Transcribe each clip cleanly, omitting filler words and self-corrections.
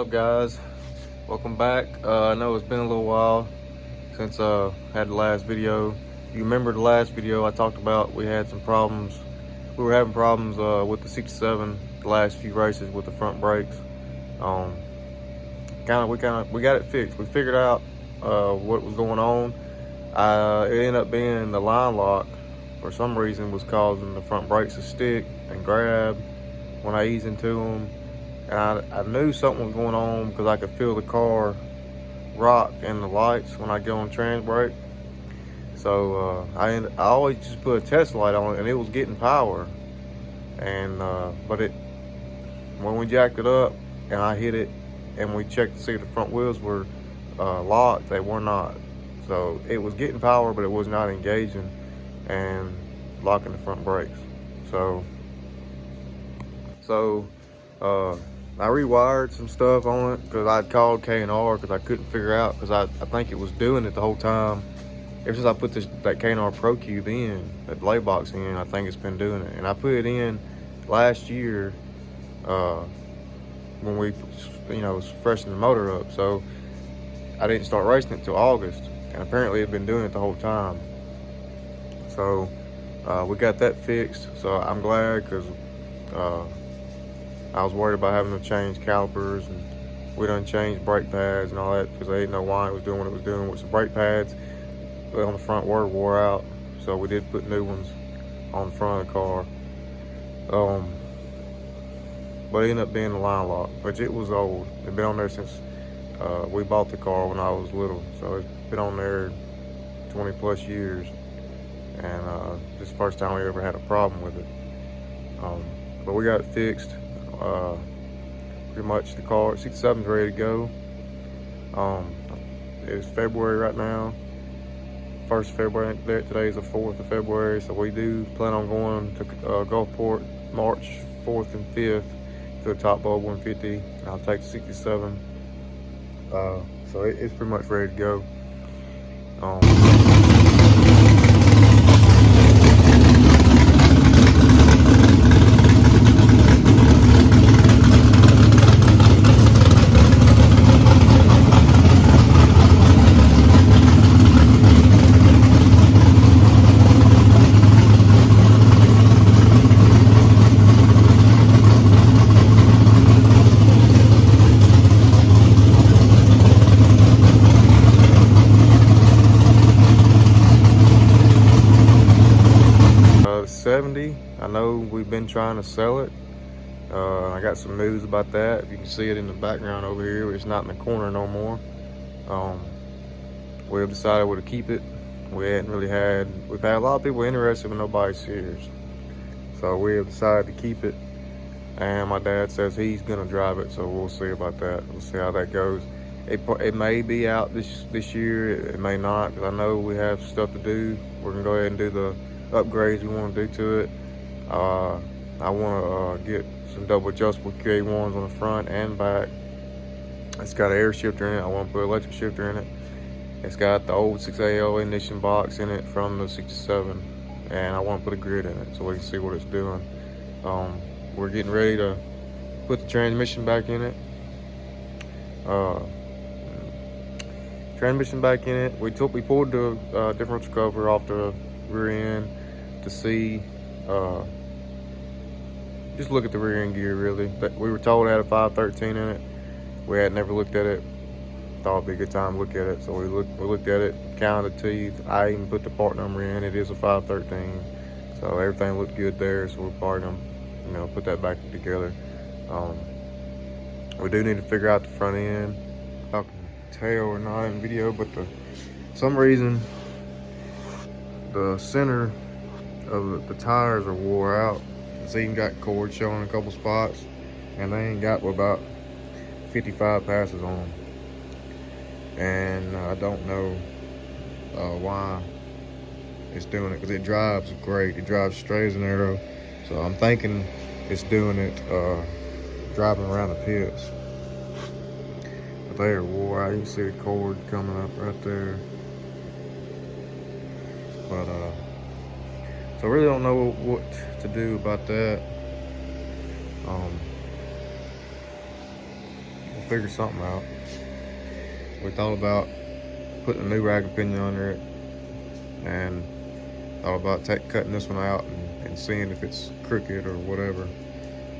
up, guys? Welcome back. I know it's been a little while since I had the last video. You remember the last video I talked about we had some problems. We were having problems with the 67 the last few races with the front brakes. We got it fixed. We figured out what was going on. It ended up being the line lock for some reason was causing the front brakes to stick and grab when I eased into them. And I knew something was going on because I could feel the car rock in the lights when I get on trans brake. So I always just put a test light on it, and it was getting power. And when we jacked it up and I hit it, and we checked to see if the front wheels were locked, they were not. So it was getting power, but it was not engaging and locking the front brakes. So I rewired some stuff on it because I'd called K&R because I couldn't figure out, because I think it was doing it the whole time. Ever since I put that K&R Pro Cube in, that delay box in, I think it's been doing it. And I put it in last year when we, was freshening the motor up. So I didn't start racing it till August, and apparently it's been doing it the whole time. So we got that fixed. So I'm glad, because I was worried about having to change calipers, and we done changed brake pads and all that because they didn't know why it was doing what it was doing with some brake pads. On the front were wore out, so we did put new ones on the front of the car. But it ended up being the line lock, which it was old. It's been on there since we bought the car when I was little, so it's been on there 20 plus years, and this is the first time we ever had a problem with it. But we got it fixed. Pretty much the car 67 is ready to go. It's February right now, 1st of February. Today is the 4th of February, so we do plan on going to Gulfport March 4th and 5th to the Top Bulb 150, and I'll take the 67. So it's pretty much ready to go. I know we've been trying to sell it. I got some news about that. If you can see it in the background over here, it's not in the corner no more. We've decided to keep it. We've had a lot of people interested, but nobody's serious. So we have decided to keep it. And my dad says he's gonna drive it, so we'll see about that. We'll see how that goes. It may be out this year. It may not, because I know we have stuff to do. We're gonna go ahead and do the upgrades we want to do to it. I want to get some double adjustable QA1s on the front and back. It's got an air shifter in it. I want to put an electric shifter in it. It's got the old 6AL ignition box in it from the 67, and I want to put a grid in it so we can see what it's doing. We're getting ready to put the transmission back in it. We pulled the differential cover off the rear end to see, just look at the rear end gear really. But we were told it had a 513 in it. We had never looked at it. Thought it'd be a good time to look at it. So we looked at it, counted the teeth. I even put the part number in. It is a 513. So everything looked good there. So we're probably gonna, put that back together. We do need to figure out the front end. I can tell or not in video, but some reason the center of the tires are wore out. It's even got cords showing in a couple spots, and they ain't got about 55 passes on them. And I don't know why it's doing it, because it drives great. It drives straight as an arrow. So I'm thinking it's doing it driving around the pits. But they are wore out. You can see the cord coming up right there. But so I really don't know what to do about that. figure something out. We thought about putting a new rack pinion under it, and thought about cutting this one out and seeing if it's crooked or whatever.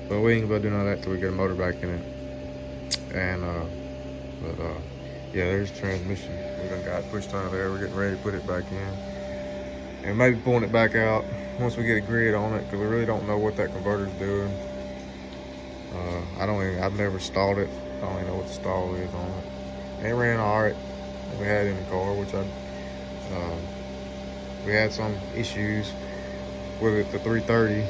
But we ain't about doing all that till we get a motor back in it. And yeah, there's the transmission. We done got it pushed out of there. We're getting ready to put it back in, and maybe pulling it back out once we get a grid on it, because we really don't know what that converter's doing. I've never stalled it. I don't even know what the stall is on it. It ran all right. We had it in the car, which we had some issues with it, the 330.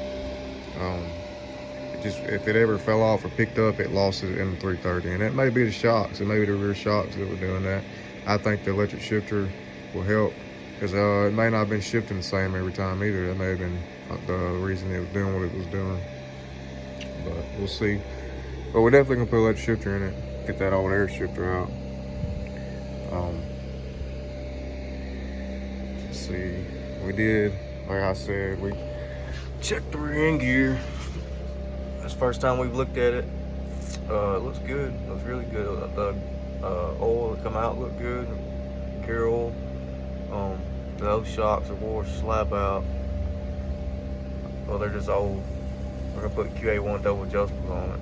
If it ever fell off or picked up, it lost it in the 330. And that may be the shocks. It may be the rear shocks that were doing that. I think the electric shifter will help, because it may not have been shifting the same every time either. That may have been the reason it was doing what it was doing. But we'll see. But we're definitely gonna put an electric shifter in it, get that old air shifter out. Let's see. We did, like I said, we checked the rear end gear. That's the first time we've looked at it. It looks good. It looks really good. The oil that come out looked good. Gear oil. Those shocks are wore slab out. Well, they're just old. We're gonna put QA1 double adjustables on it.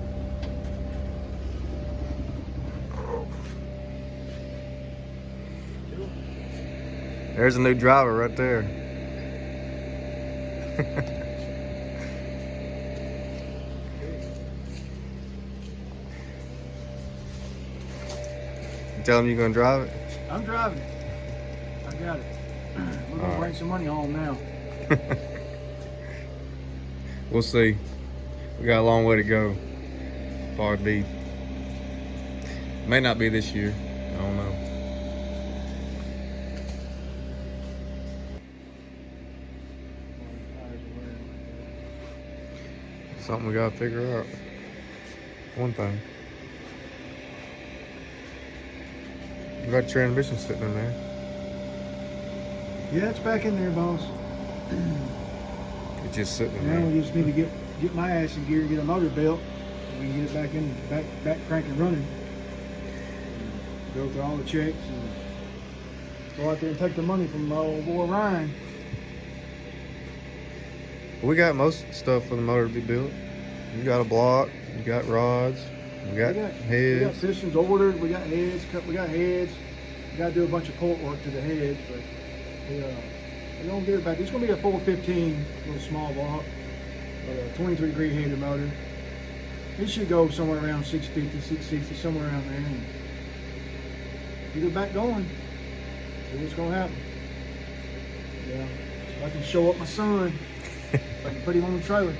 There's a new driver right there. You tell him you're gonna drive it? I'm driving it. I got it. We're gonna bring some money home now. We'll see. We got a long way to go. Far deep. May not be this year. I don't know. Something we gotta figure out. One thing. You got transmission sitting in there. Yeah, it's back in there, boss. It's just sitting in Now there. we just need to get my ass in gear, get a motor built, and we can get it back cranking running. Go through all the checks and go out there and take the money from my old boy Ryan. We got most stuff for the motor to be built. You got a block, you got rods, we got heads. We got pistons ordered, we got heads, we got heads. We got to do a bunch of port work to the heads, but we're going to get it back. It's going to be a 415, little small block, but a 23-degree heated motor. It should go somewhere around 650, 660, somewhere around there. And get it back going. See what's going to happen. Yeah, so I can show up my son. I can put him on the trailer.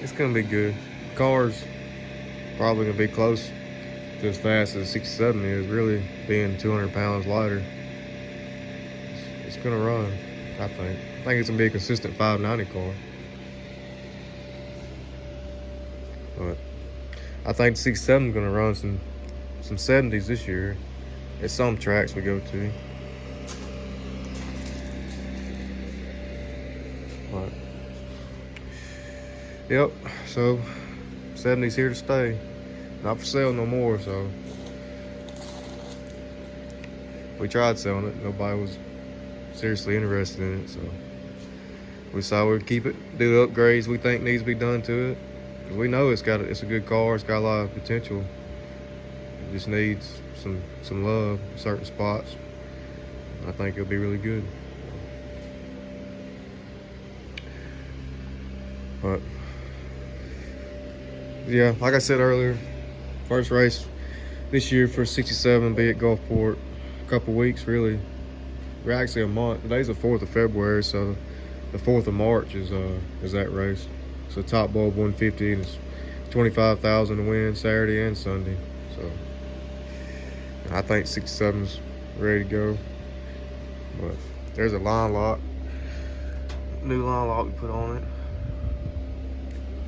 It's gonna be good. The car's probably gonna be close to as fast as 67 is, really being 200 pounds lighter. It's gonna run, I think. I think it's gonna be a consistent 590 car. But I think the 67 is gonna run some 70s this year at some tracks we go to. But yep, so 70's here to stay. Not for sale no more, so we tried selling it. Nobody was seriously interested in it, so we decided we'd keep it, do the upgrades we think needs to be done to it. Cause we know it's a good car, it's got a lot of potential. It just needs some love in certain spots. I think it'll be really good. But yeah, like I said earlier, first race this year for 67 be at Gulfport. A couple weeks really. We're actually a month. Today's the 4th of February, so the 4th of March is that race. So top bulb 150 and it's 25,000 to win Saturday and Sunday. So and I think 67's ready to go. But there's a line lock. New line lock we put on it.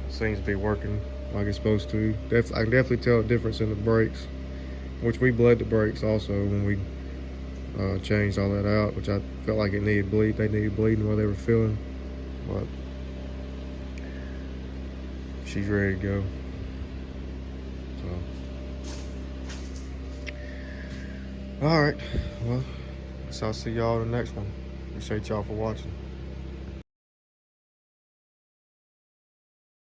Seems to be working like it's supposed to. I can definitely tell a difference in the brakes, which we bled the brakes also when we changed all that out, which I felt like it needed bleed. They needed bleeding while they were filling, but she's ready to go. So, all right. Well, guess I'll see y'all in the next one. Appreciate y'all for watching.